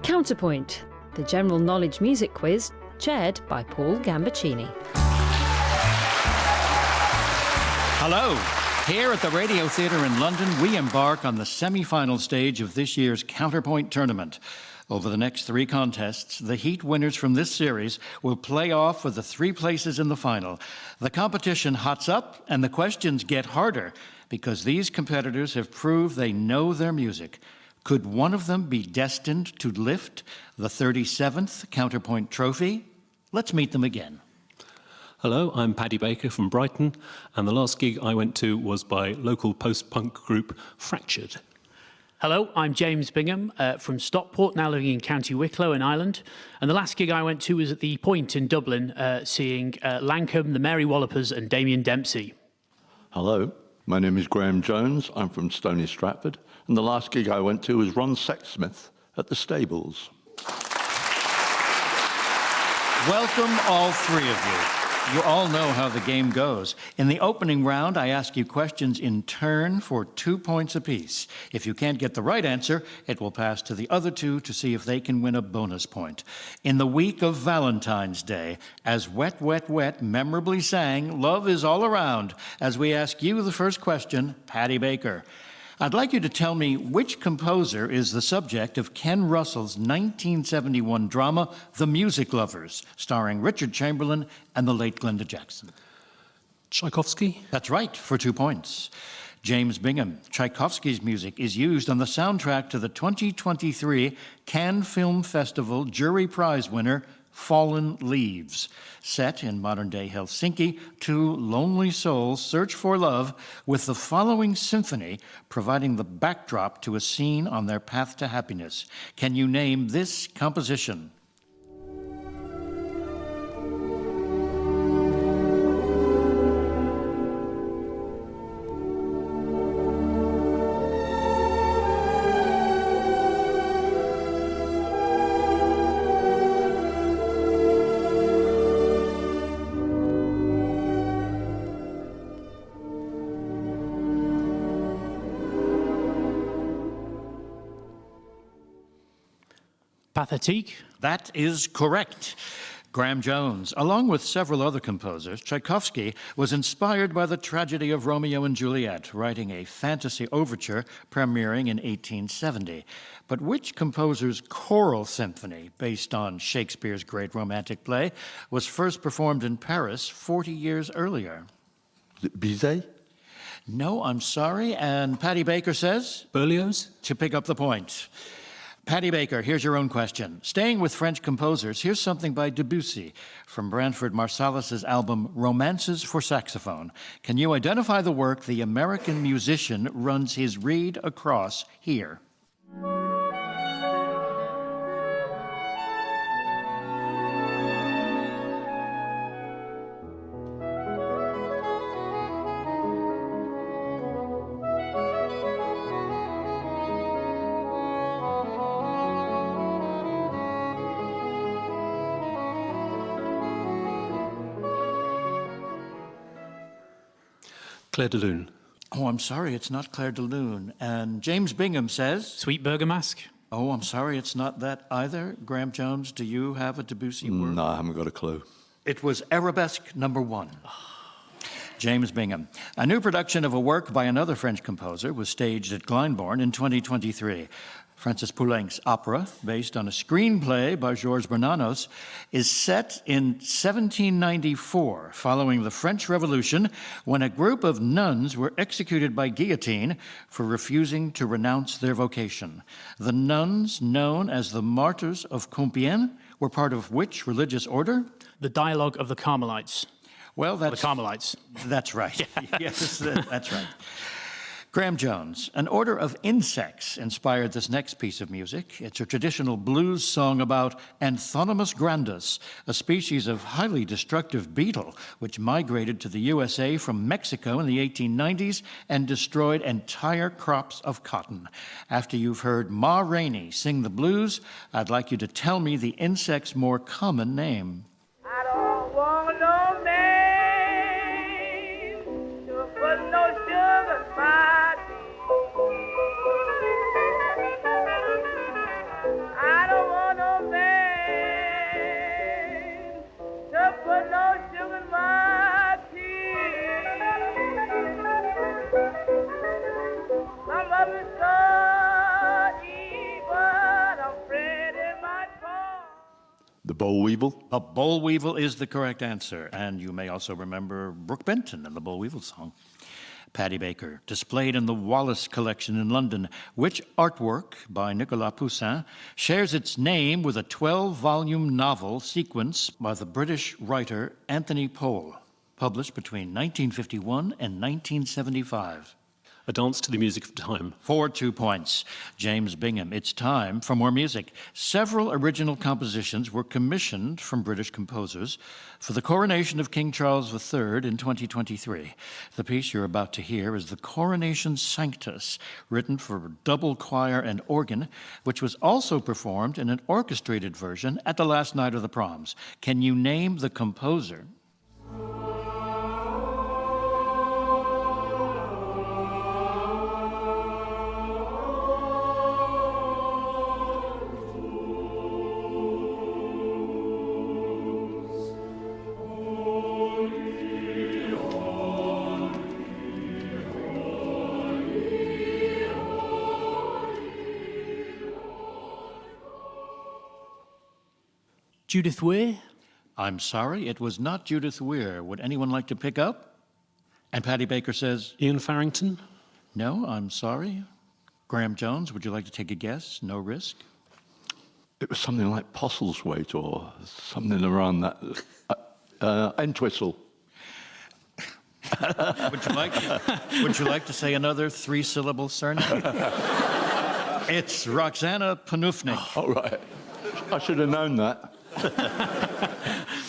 Counterpoint, the general knowledge music quiz chaired by Paul Gambaccini. Hello. Here at the Radio Theatre in London, we embark on the semi-final stage of this year's Counterpoint tournament. Over the next 3 contests, the heat winners from this series will play off for the 3 places in the final. The competition hots up and the questions get harder because these competitors have proved they know their music. Could one of them be destined to lift the 37th Counterpoint trophy? Let's meet them again. Hello, I'm Paddy Baker from Brighton, and the last gig I went to was by local post-punk group Fractured. Hello, I'm James Bingham from Stockport, now living in County Wicklow in Ireland. And the last gig I went to was at the Point in Dublin, seeing Lankham, the Mary Wallopers and Damien Dempsey. Hello, my name is Graham Jones. I'm from Stony Stratford. And the last gig I went to was Ron Sexsmith at the Stables. Welcome, all 3 of you. You all know how the game goes. In the opening round, I ask you questions in turn for 2 points apiece. If you can't get the right answer, it will pass to the other 2 to see if they can win a bonus point. In the week of Valentine's Day, as Wet, Wet, Wet memorably sang, Love is All Around, as we ask you the first question, Paddy Baker. I'd like you to tell me which composer is the subject of Ken Russell's 1971 drama, The Music Lovers, starring Richard Chamberlain and the late Glenda Jackson. Tchaikovsky? That's right, for 2 points. James Bingham, Tchaikovsky's music is used on the soundtrack to the 2023 Cannes Film Festival jury prize winner, Fallen Leaves. Set in modern-day Helsinki, 2 lonely souls search for love, with the following symphony providing the backdrop to a scene on their path to happiness. Can you name this composition? Pathétique? That is correct. Graham Jones, along with several other composers, Tchaikovsky was inspired by the tragedy of Romeo and Juliet, writing a fantasy overture premiering in 1870. But which composer's choral symphony, based on Shakespeare's great romantic play, was first performed in Paris 40 years earlier? Bizet? No, I'm sorry. And Paddy Baker says? Berlioz? To pick up the point. Paddy Baker, here's your own question. Staying with French composers, here's something by Debussy from Branford Marsalis's album Romances for Saxophone. Can you identify the work the American musician runs his reed across here? Claire de Lune. Oh, I'm sorry, it's not Claire de Lune. And James Bingham says? Sweet Bergamask? Oh, I'm sorry, it's not that either. Graham Jones, do you have a Debussy word? No, I haven't got a clue. It was Arabesque number 1. James Bingham. A new production of a work by another French composer was staged at Glyndebourne in 2023. Francis Poulenc's opera, based on a screenplay by Georges Bernanos, is set in 1794, following the French Revolution, when a group of nuns were executed by guillotine for refusing to renounce their vocation. The nuns, known as the Martyrs of Compiègne, were part of which religious order? The Dialogue of the Carmelites. Well, The Carmelites. That's right. Yes, that's right. Graham Jones, an order of insects inspired this next piece of music. It's a traditional blues song about Anthonymous grandus, a species of highly destructive beetle which migrated to the USA from Mexico in the 1890s and destroyed entire crops of cotton. After you've heard Ma Rainey sing the blues, I'd like you to tell me the insect's more common name. I don't want no man to put no sugar in my tea. I don't want The boll weevil? A boll weevil is the correct answer, and you may also remember Brooke Benton and the boll weevil song. Paddy Baker, displayed in the Wallace Collection in London, which artwork by Nicolas Poussin shares its name with a 12-volume novel sequence by the British writer Anthony Powell, published between 1951 and 1975? A dance to the music of time. For 2 points. James Bingham, it's time for more music. Several original compositions were commissioned from British composers for the coronation of King Charles III in 2023. The piece you're about to hear is the Coronation Sanctus, written for double choir and organ, which was also performed in an orchestrated version at the last night of the proms. Can you name the composer? Judith Weir? I'm sorry, it was not Judith Weir. Would anyone like to pick up? And Paddy Baker says, Ian Farrington? no, I'm sorry. Graham Jones, would you like to take a guess? No risk. It was something like Postlethwaite or something around that. Entwistle. Would you like to say another three-syllable surname? It's Roxana Panufnik. All right. I should have known that.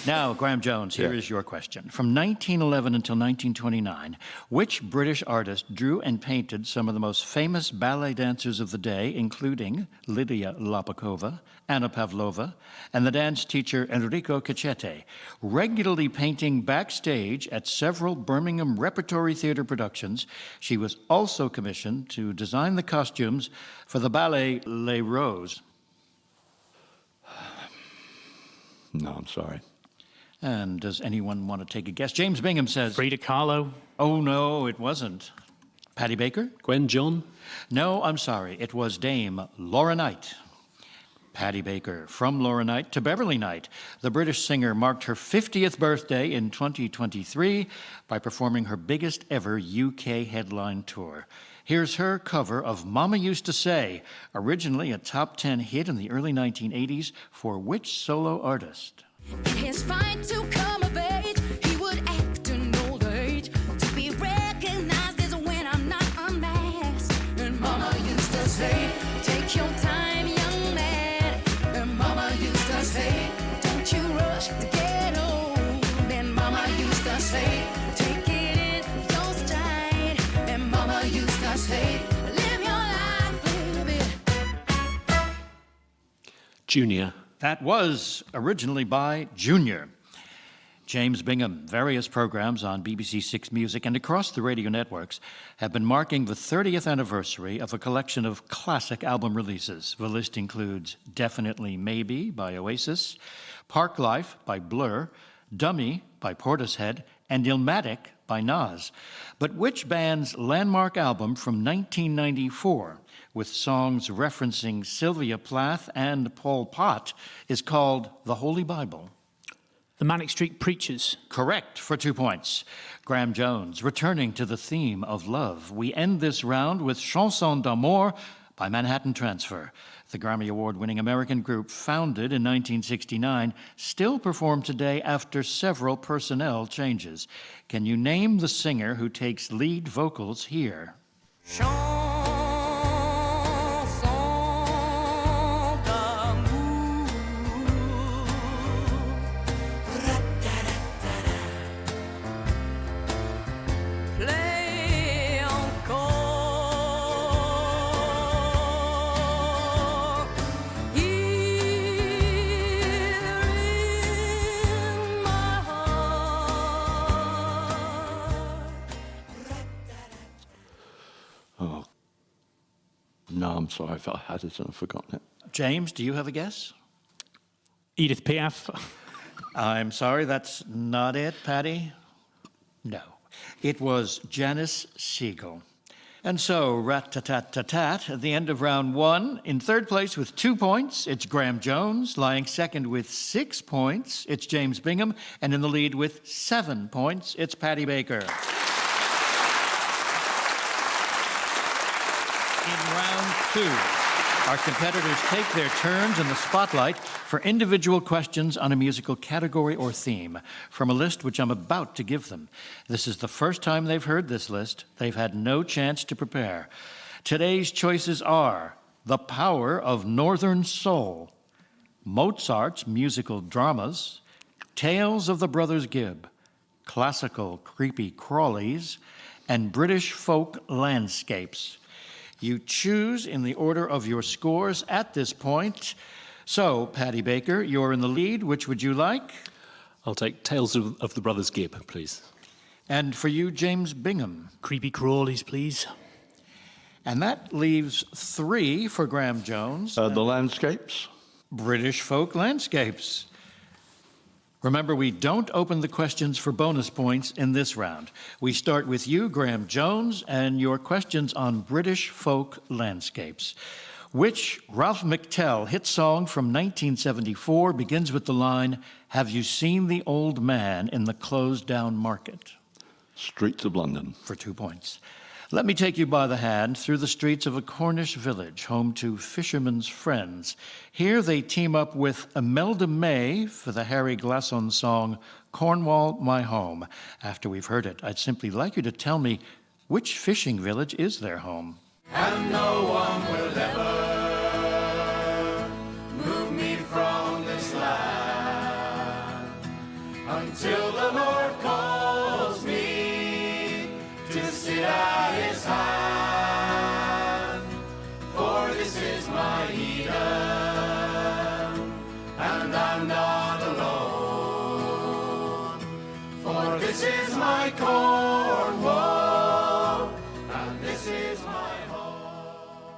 Now, Graham Jones, here is your question. From 1911 until 1929, which British artist drew and painted some of the most famous ballet dancers of the day, including Lydia Lapakova, Anna Pavlova, and the dance teacher Enrico Cacciette, regularly painting backstage at several Birmingham Repertory Theatre productions? She was also commissioned to design the costumes for the ballet Les Roses. No, I'm sorry. And does anyone want to take a guess? James Bingham says... Frida Kahlo? Oh, no, it wasn't. Paddy Baker? Gwen John? No, I'm sorry. It was Dame Laura Knight. Paddy Baker. From Laura Knight to Beverly Knight, the British singer marked her 50th birthday in 2023 by performing her biggest ever UK headline tour. Here's her cover of Mama Used to Say, originally a top 10 hit in the early 1980s for which solo artist? His fight to come of age, he would act an old age. To be recognized is when I'm not unmasked. And Mama used to say, take your time, young man. And Mama used to say, don't you rush to get old. And Mama used to say, take it in your stride. And Mama used to say, live your life, live it. Junior. That was originally by Junior. James Bingham. Various programs on BBC Six Music and across the radio networks have been marking the 30th anniversary of a collection of classic album releases. The list includes Definitely Maybe by Oasis, Park Life by Blur, Dummy by Portishead, and Illmatic by Nas. But which band's landmark album from 1994, with songs referencing Sylvia Plath and Pol Pot, is called The Holy Bible? The Manic Street Preachers? Correct, for 2 points. Graham Jones, returning to the theme of love. We end this round with Chanson d'amour by Manhattan Transfer. The Grammy Award-winning American group, founded in 1969, still performed today after several personnel changes. Can you name the singer who takes lead vocals here? No, I'm sorry if I had it and I've forgotten it. James, do you have a guess? Edith Piaf? I'm sorry, that's not it, Paddy? No. It was Janice Siegel. And so, rat-tat-tat-tat-tat, at the end of round one, in third place with 2 points, it's Graham Jones. Lying second with 6 points, it's James Bingham. And in the lead with 7 points, it's Paddy Baker. In round two, our competitors take their turns in the spotlight for individual questions on a musical category or theme from a list which I'm about to give them. This is the first time they've heard this list. They've had no chance to prepare. Today's choices are The Power of Northern Soul, Mozart's musical dramas, Tales of the Brothers Gibb, classical creepy crawlies, and British folk landscapes. You choose in the order of your scores at this point. So, Paddy Baker, you're in the lead. Which would you like? I'll take Tales of the Brothers Gibb, please. And for you, James Bingham. Creepy crawlies, please. And that leaves 3 for Graham Jones. The landscapes. British folk landscapes. Remember, we don't open the questions for bonus points in this round. We start with you, Graham Jones, and your questions on British folk landscapes. Which Ralph McTell hit song from 1974 begins with the line, "Have you seen the old man in the closed-down market?" Streets of London. For 2 points. Let me take you by the hand through the streets of a Cornish village, home to Fisherman's Friends. Here they team up with Imelda May for the Harry Glasson song, "Cornwall, My Home." After we've heard it, I'd simply like you to tell me which fishing village is their home. And no one will ever move me from this land until the Lord calls me to sit at his hand. For this is my Eden, and I'm not alone. For this is my Cornwall, and this is my home.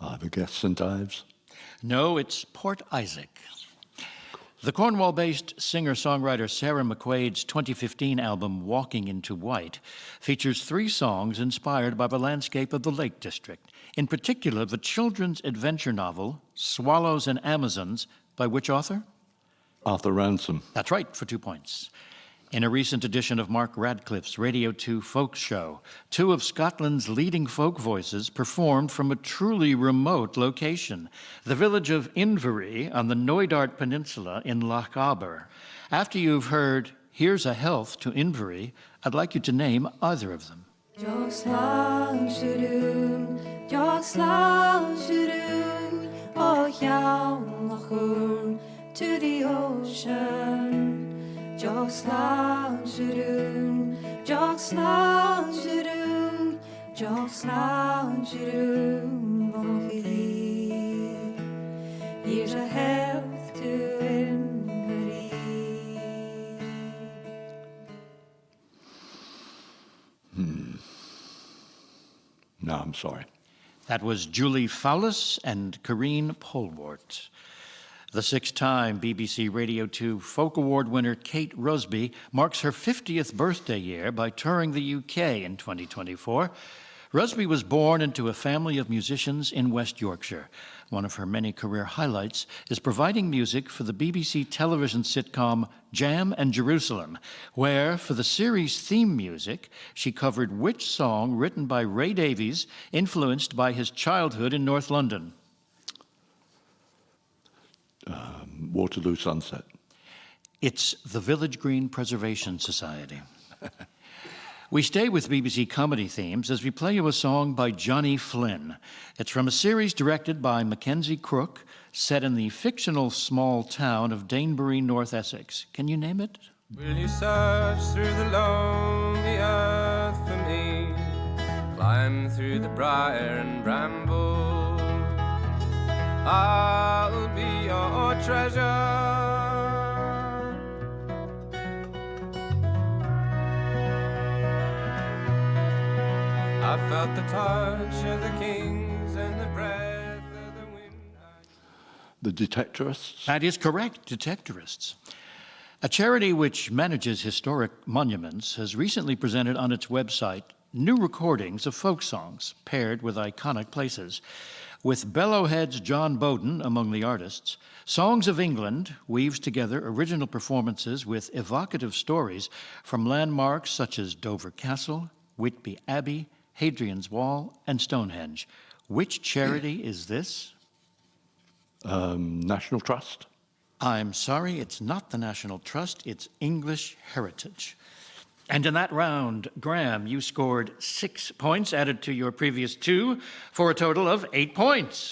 I have a guess, St. Ives. No, it's Port Isaac. The Cornwall-based singer-songwriter Sarah McQuaid's 2015 album, Walking into White, features 3 songs inspired by the landscape of the Lake District, in particular the children's adventure novel, Swallows and Amazons, by which author? Arthur Ransom. That's right, for 2 points. In a recent edition of Mark Radcliffe's Radio 2 Folk Show, 2 of Scotland's leading folk voices performed from a truly remote location, the village of Inverie on the Knoydart Peninsula in Loch Aber. After you've heard Here's a Health to Inverie, I'd like you to name either of them. To the ocean. Just lounge-a-doo, just lounge-a-doo, just lounge-a-doo, van geliefd. Here's a health to Inverie. No, I'm sorry. That was Julie Fowlis and Corrine Polwart. The 6-time BBC Radio 2 Folk Award winner Kate Rusby marks her 50th birthday year by touring the UK in 2024. Rusby was born into a family of musicians in West Yorkshire. One of her many career highlights is providing music for the BBC television sitcom Jam and Jerusalem, where, for the series theme music, she covered which song written by Ray Davies, influenced by his childhood in North London? Waterloo Sunset. It's the Village Green Preservation Society. We stay with BBC comedy themes as we play you a song by Johnny Flynn. It's from a series directed by Mackenzie Crook, set in the fictional small town of Danebury, North Essex. Can you name it? Will you search through the lonely earth for me? Climb through the briar and bramble. I'll be your treasure. I felt the touch of the kings and the breath of the wind. The Detectorists. That is correct, Detectorists. A charity which manages historic monuments has recently presented on its website new recordings of folk songs paired with iconic places. With Bellowhead's John Bowden among the artists, Songs of England weaves together original performances with evocative stories from landmarks such as Dover Castle, Whitby Abbey, Hadrian's Wall, and Stonehenge. Which charity is this? National Trust. I'm sorry, it's not the National Trust, it's English Heritage. And in that round, Graham, you scored 6 points added to your previous 2 for a total of 8 points.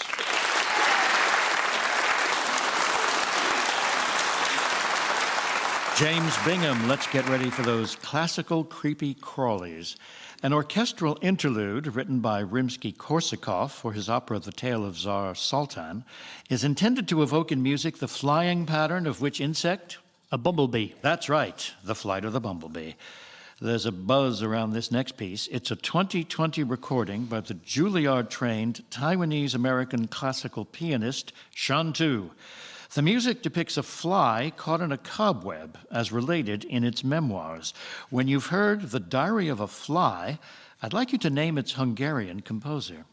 James Bingham, let's get ready for those classical creepy crawlies. An orchestral interlude written by Rimsky-Korsakov for his opera The Tale of Tsar Sultan is intended to evoke in music the flying pattern of which insect? A bumblebee. That's right, the flight of the bumblebee. There's a buzz around this next piece. It's a 2020 recording by the Juilliard-trained Taiwanese-American classical pianist Shan Tu. The music depicts a fly caught in a cobweb, as related in its memoirs. When you've heard The Diary of a Fly, I'd like you to name its Hungarian composer.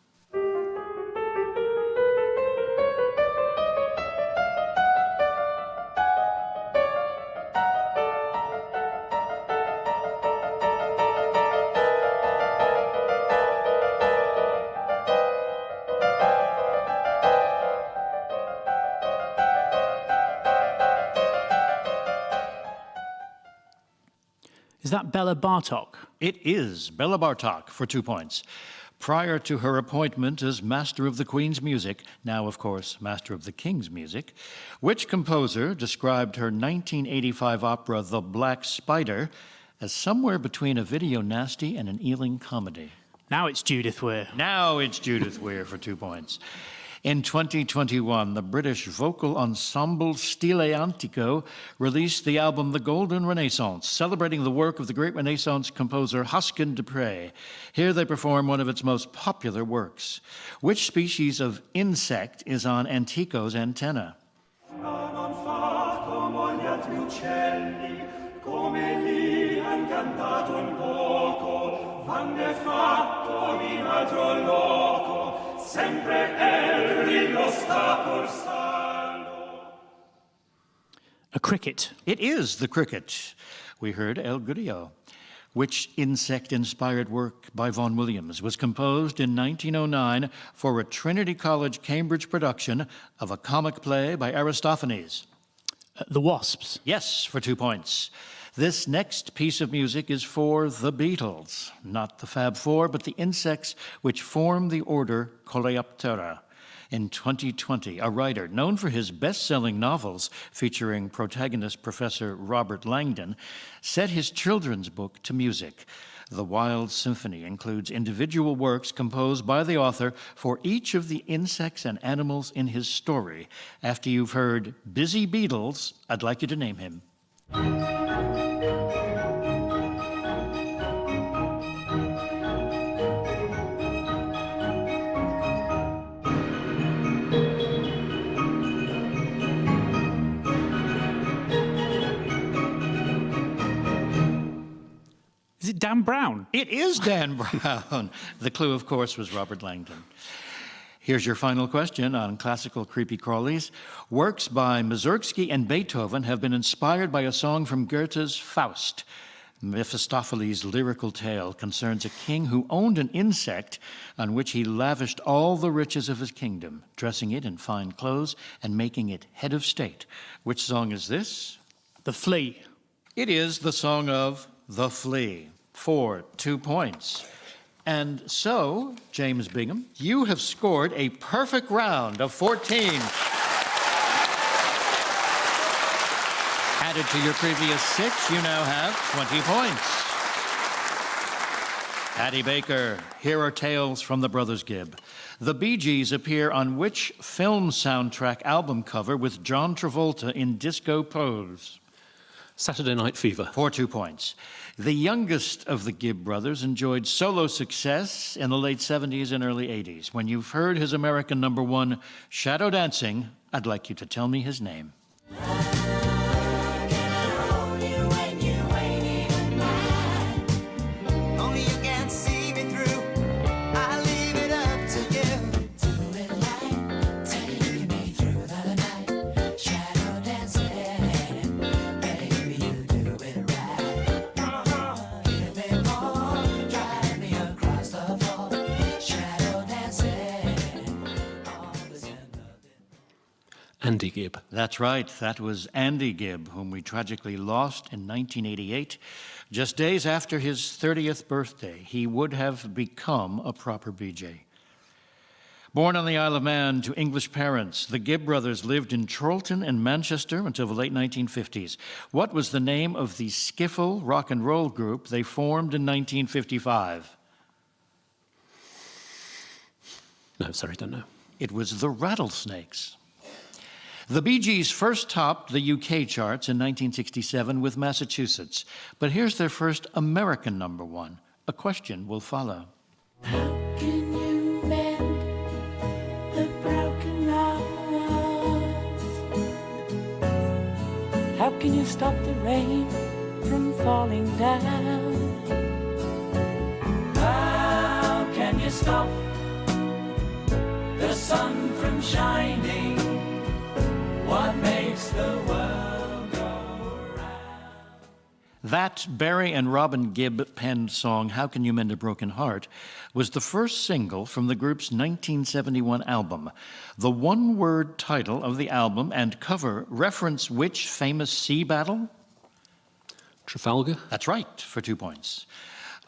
Is that Bela Bartok? It is Bela Bartok for 2 points. Prior to her appointment as Master of the Queen's Music, now, of course, Master of the King's Music, which composer described her 1985 opera The Black Spider as somewhere between a video nasty and an Ealing comedy? Now it's Judith Weir. Now it's Judith Weir for 2 points. In 2021, the British vocal ensemble Stile Antico released the album The Golden Renaissance, celebrating the work of the great Renaissance composer Hoskin de Prey. Here they perform one of its most popular works. Which species of insect is on Antico's antenna? A cricket. It is the cricket. We heard El Grillo. Which insect-inspired work by Vaughan Williams was composed in 1909 for a Trinity College, Cambridge production of a comic play by Aristophanes? The Wasps. Yes, for 2 points. This next piece of music is for the Beatles, not the Fab Four, but the insects which form the order Coleoptera. In 2020, a writer known for his best-selling novels featuring protagonist Professor Robert Langdon set his children's book to music. The Wild Symphony includes individual works composed by the author for each of the insects and animals in his story. After you've heard Busy Beetles, I'd like you to name him. Is it Dan Brown? It is Dan Brown. The clue, of course, was Robert Langdon. Here's your final question on classical creepy crawlies. Works by Mussorgsky and Beethoven have been inspired by a song from Goethe's Faust. Mephistopheles' lyrical tale concerns a king who owned an insect on which he lavished all the riches of his kingdom, dressing it in fine clothes and making it head of state. Which song is this? The Flea. It is the song of The Flea for 2 points. And so, James Bingham, you have scored a perfect round of 14. Added to your previous 6, you now have 20 points. Paddy Baker, here are tales from the Brothers Gibb. The Bee Gees appear on which film soundtrack album cover with John Travolta in disco pose? Saturday Night Fever. For 2 points. The youngest of the Gibb brothers enjoyed solo success in the late 70s and early 80s. When you've heard his American #1, Shadow Dancing, I'd like you to tell me his name. Only you can see Andy Gibb. That's right. That was Andy Gibb, whom we tragically lost in 1988. Just days after his 30th birthday, he would have become a proper BJ. Born on the Isle of Man to English parents, the Gibb brothers lived in Chorlton and Manchester until the late 1950s. What was the name of the skiffle rock and roll group they formed in 1955? No, sorry, don't know. It was the Rattlesnakes. The Bee Gees first topped the UK charts in 1967 with Massachusetts, but here's their first American number one. A question will follow. How can you mend the broken hearts? How can you stop the rain from falling down? How can you stop the sun from shining? What makes the world go round? That Barry and Robin Gibb penned song, How Can You Mend a Broken Heart, was the first single from the group's 1971 album. The one-word title of the album and cover reference which famous sea battle? Trafalgar? That's right, for 2 points.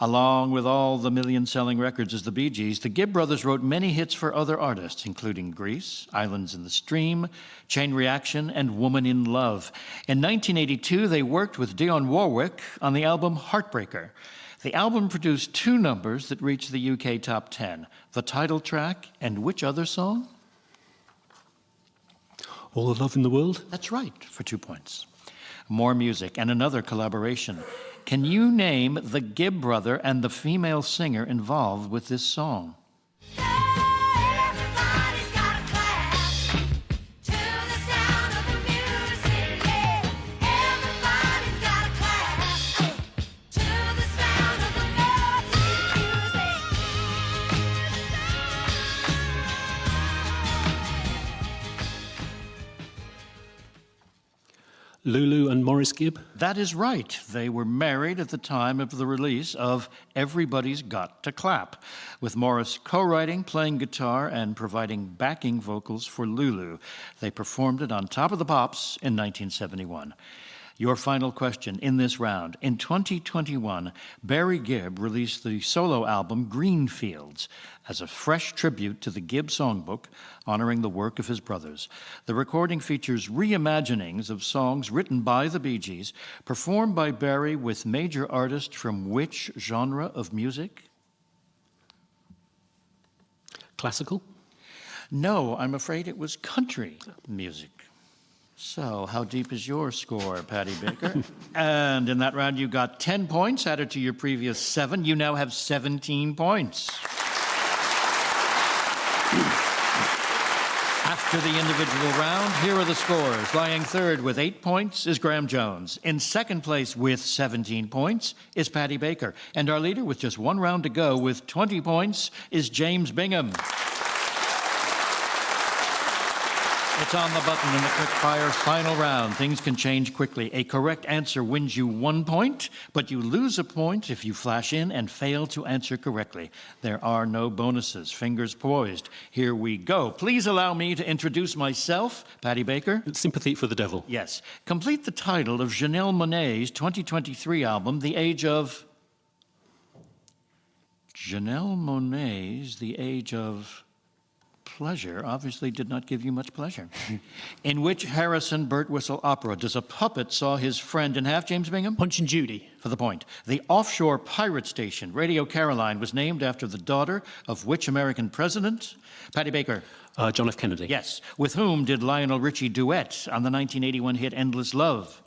Along with all the million-selling records as the Bee Gees, the Gibb brothers wrote many hits for other artists, including Grease, Islands in the Stream, Chain Reaction, and Woman in Love. In 1982, they worked with Dionne Warwick on the album Heartbreaker. The album produced 2 numbers that reached the UK top 10, the title track and which other song? All the Love in the World? That's right, for 2 points. More music and another collaboration. Can you name the Gibb brother and the female singer involved with this song? Everybody's got a clap to the sound of the music, yeah. Everybody's got a clap to the sound of the music. Lulu and Maurice Gibb? That is right. They were married at the time of the release of Everybody's Got to Clap, with Morris co-writing, playing guitar, and providing backing vocals for Lulu. They performed it on Top of the Pops in 1971. Your final question in this round. In 2021, Barry Gibb released the solo album Greenfields as a fresh tribute to the Gibb songbook, honoring the work of his brothers. The recording features reimaginings of songs written by the Bee Gees, performed by Barry with major artists from which genre of music? Classical? No, I'm afraid it was country music. So, how deep is your score, Paddy Baker? And in that round, you got 10 points added to your previous 7. You now have 17 points. After the individual round, here are the scores. Lying third with 8 points is Graham Jones. In second place with 17 points is Paddy Baker. And our leader with just 1 round to go with 20 points is James Bingham. It's on the button in the quick-fire final round. Things can change quickly. A correct answer wins you 1 point, but you lose a point if you flash in and fail to answer correctly. There are no bonuses. Fingers poised. Here we go. Please allow me to introduce myself, Paddy Baker. Sympathy for the Devil. Yes. Complete the title of Janelle Monáe's 2023 album, The Age of... Janelle Monáe's The Age of... Pleasure obviously did not give you much pleasure. In which Harrison Birtwistle opera does a puppet saw his friend in half, James Bingham? Punch and Judy. For the point. The offshore pirate station, Radio Caroline, was named after the daughter of which American president? Paddy Baker. John F. Kennedy. Yes. With whom did Lionel Richie duet on the 1981 hit Endless Love?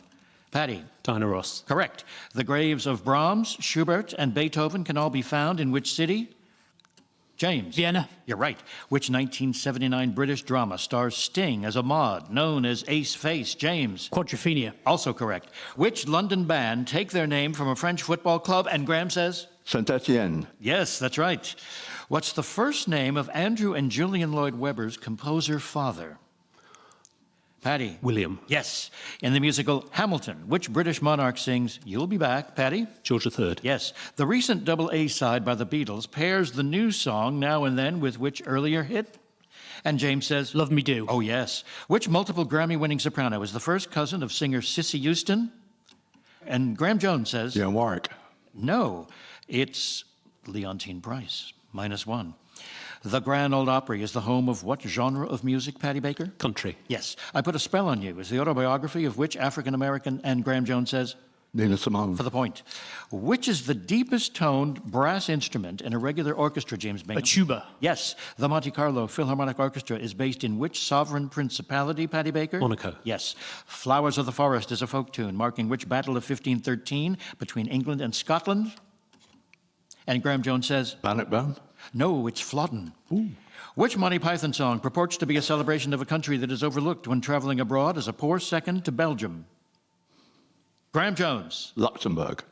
Paddy. Diana Ross. Correct. The graves of Brahms, Schubert, and Beethoven can all be found in which city? James. Vienna. You're right. Which 1979 British drama stars Sting as a mod, known as Ace Face? James. Quadrophenia. Also correct. Which London band take their name from a French football club? And Graham says? Saint-Étienne. Yes, that's right. What's the first name of Andrew and Julian Lloyd Webber's composer father? Paddy. William. Yes. In the musical Hamilton, which British monarch sings You'll Be Back? Paddy. George III. Yes. The recent double A side by the Beatles pairs the new song Now and Then with which earlier hit? And James says, Love Me Do. oh, yes. Which multiple Grammy-winning soprano is the first cousin of singer Cissy Houston? And Graham Jones says, Yeah, Warwick. no, it's Leontine Price, -1. The Grand Ole Opry is the home of what genre of music, Paddy Baker? Country. Yes. I Put a Spell on You is the autobiography of which African-American? And Graham Jones says, Nina Simone. for the point. Which is the deepest toned brass instrument in a regular orchestra, James Bingham? A tuba. Yes. The Monte Carlo Philharmonic Orchestra is based in which sovereign principality, Paddy Baker? Monaco. Yes. Flowers of the Forest is a folk tune marking which battle of 1513 between England and Scotland? And Graham Jones says, Bannockburn. no, it's Flodden. Which Monty Python song purports to be a celebration of a country that is overlooked when traveling abroad as a poor second to Belgium? Graham Jones. Luxembourg.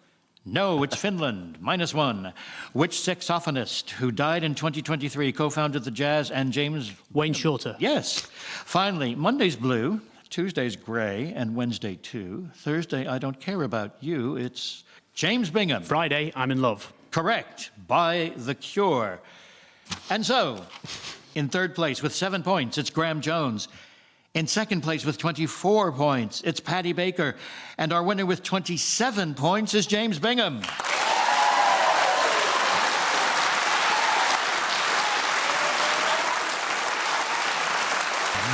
No, it's Finland, -1. Which saxophonist who died in 2023 co-founded the Jazz and James... Wayne Shorter. Yes. Finally, Monday's blue, Tuesday's gray, and Wednesday too. Thursday, I don't care about you. It's James Bingham. Friday, I'm in love. Correct, by The Cure. And so, in third place with 7 points, it's Graham Jones. In second place with 24 points, it's Paddy Baker. And our winner with 27 points is James Bingham.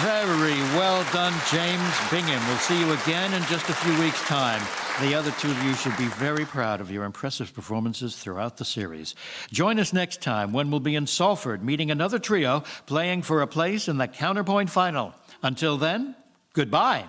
Very well done, James Bingham. We'll see you again in just a few weeks' time. The other two of you should be very proud of your impressive performances throughout the series. Join us next time when we'll be in Salford meeting another trio playing for a place in the Counterpoint final. Until then, goodbye.